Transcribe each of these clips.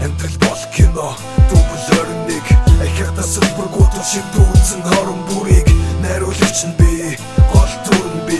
Амьдрал бол кино дубль 21 ахиадас бүргүүд шимтүүлсэн хорон бүрийг найруулагч нь би гол дүр нь би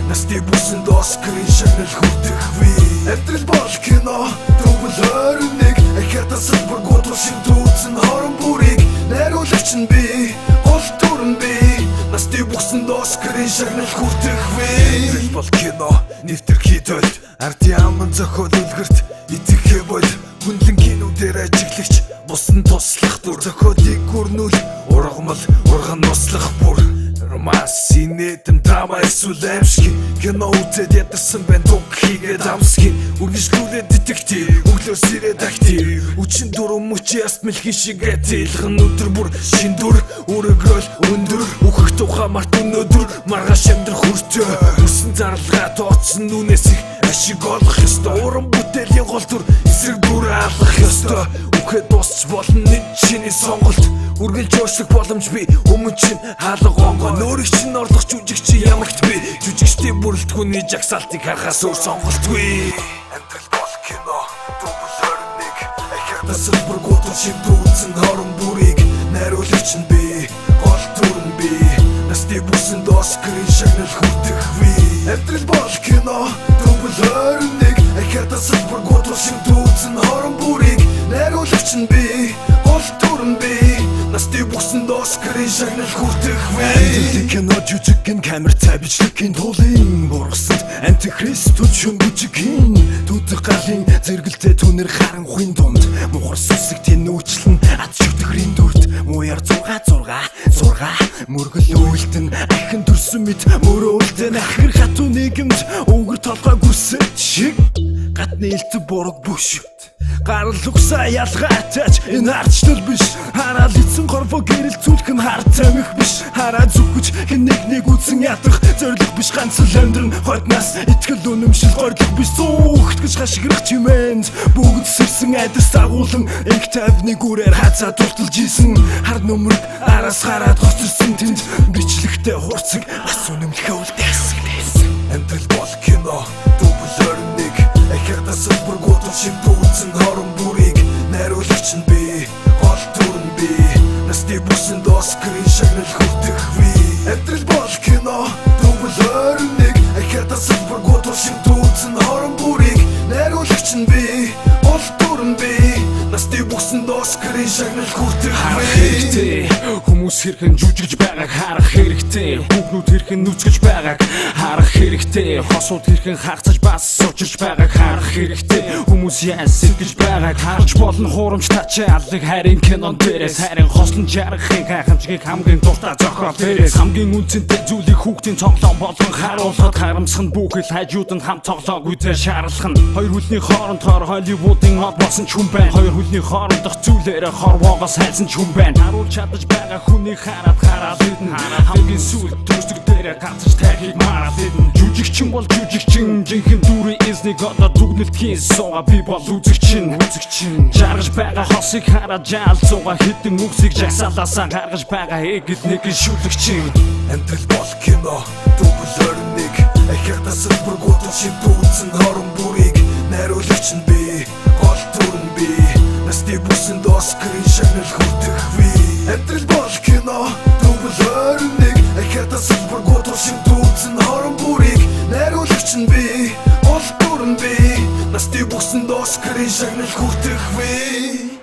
насны бүсэнд Оскарын шагнал хүртэх ви. Амьдрал бол кино дубль 21 ахиадас бүргүүд шимтүүлсэн хорон бүрийг найруулагч нь би гол дүр нь би насны бүсэнд Оскарын шагнал хүртэх ви. Амьдрал бол кино нэвтрэх хэд ардын аман зохиол үлгэрт итгэхэ бол хүнлэн кинодэр ажиглагч бусан туслах дүр зохиолыг гүрнүүл ургамал урган туслах бүр романс инээдэм драма эсвэл аимшиг кино үзээд ядарсан байна туг хийгээд амсгийн үргэлжлүүлээд детектив өглөөс ирээд актив үчин дүр мөч яст мэлхий шигээ тэлхэн өдөр бүр шин дүр өрөөгрөл өндөр үхэх тухай март өнөдөр маргааш амьдрах хүртээ үсэн зарлага тооцсон нүнээс их ашиг олох ёстой уран бүтээлийн гол дүр эсрэг дүр алах ёстой үхэхэд дуусч болно нэг чиний сонголт үргэлж уушлах боломж би өмнө чинь хаалга гонгоо нөөрийг чинь орлох жүжигч ямагт би жүжигчдийн бүрэлдэхүүний жагсаалтыг харахаас өөр сонголтгүй. Амьдрал бол кино дубль 21 ахиадас бүргүүд шимтүүлсэн хорон бүрийг найруулагч нь би гол дүр нь би насны бүсэнд Оскарын шагнал хүртэх ви. Амьдрал бол кино дубль 21 ахиадас бүргүүд шимтүүлсэн хорон бүрийг найруулагч нь би гол дүр нь би насны бүсэнд Оскарын шагнал хүртэх вэ. Амьдралын кино жүжигэн камер цай бичлэгийн тулын бургасанд антихрист түлшүн бүжигийн түдэх галын зэрэгэлтэй түнэр харанхуйн дунд мухар сүсэгтийн нүүчлэн ад шүтгэрийн дүрд мууяр зурга мөргөл үйлдэн ахин төрсөн мэд мөрөөлтэн ахир хатуу нийгэмд өвгөр толгой гүсэж шиг гадны элтв бураг бүшөт гарал угсаа ялгаатаач энэ арчлал биш хараал эцэн горфо гэрэлцүүлэх нь хар тамих биш хараа зүгэж нэг үтсэн ядах зориг биш ганц л амьдрын хотнаас итгэл үнэмшил горлох биш зүгт гэж хашгирах чимээнд бүгд сэрсэн айдас дагуулan инх тавны гүрээр хацаа турталж исэн хар нүмерг араас хараад гоцсон тэнд бичлэгтэй хурцэг бас үнэмлэхэ үлдээсэн. Амьдрал бол кино дубль 21 ахиадас бүргүүд шимтүүлсэн хорон бүрийг найруулагч нь би гол дүр нь би насны бүсэнд Оскарын шагнал хүртэх ви. Амьдрал бол кино дубль 21 ахиадас бүргүүд шимтүүлсэн хорон бүрийг найруулагч нь би гол дүр нь би насны бүсэнд Оскарын шагнал хүртэх ви. Хүмүүс хэрхэн жүжигж байгааг харах хэрэгтэй. Бүгнүүд хэрхэн нүцгэж байгааг харах хэрэгтэй. Хосууд хэрхэн хагцаж бас суучирч байгааг харах хэрэгтэй. Хүмүүс яаж сэргэж байгааг харж болно. Хуурамч тачааллыг харин кинон дээрээс харин хослон жаргахын гайхамшигыг хамгийн дуртай зохиол дээрээс хамгийн үнцэнтэй зүйлийг хүүхдийн тоглоом болгон харуулхад харамсах нь бүхэл хажууд нь хамт тоглоог үдээ шаарлах нь хоёр хүлний хооронд Холливуудын од болсон ч хүн байна. Хоёр хүлний хоорондох зүйлээрээ хорвоогоос хайсан ч хүн байна. Харуулж чадаж байгаа хүнийг хараад идэн хамгийн сүүл төсөг дээрээ гацж тахиг мараад идэн жүжигчин бол жүжигчин жинхэнэ дүрийн эзнийг одоо дүгнэлтхийн сууга би бол үзэгчин жаргаж байгаа хосыг хараад жаал цуга хитэн үгсийг жагсаалаасаа гаргаж байгаа эгэл нэгэн шүлэгчин. Амьдрал бол кино дубль 21 ахиадас бүргүүд шимтүүлсэн хорон бүрийг найруулагч нь би гол дүр нь би насны бүсэнд Оскарын шагнал хүртэх ви. Амьдрал бол кино дубль 21 ахиадас бүргүүд шимтүүлсэн хорон бүрийг найруулагч нь би гол дүр нь би насны бүсэнд Оскарын шагнал хүртэх ви.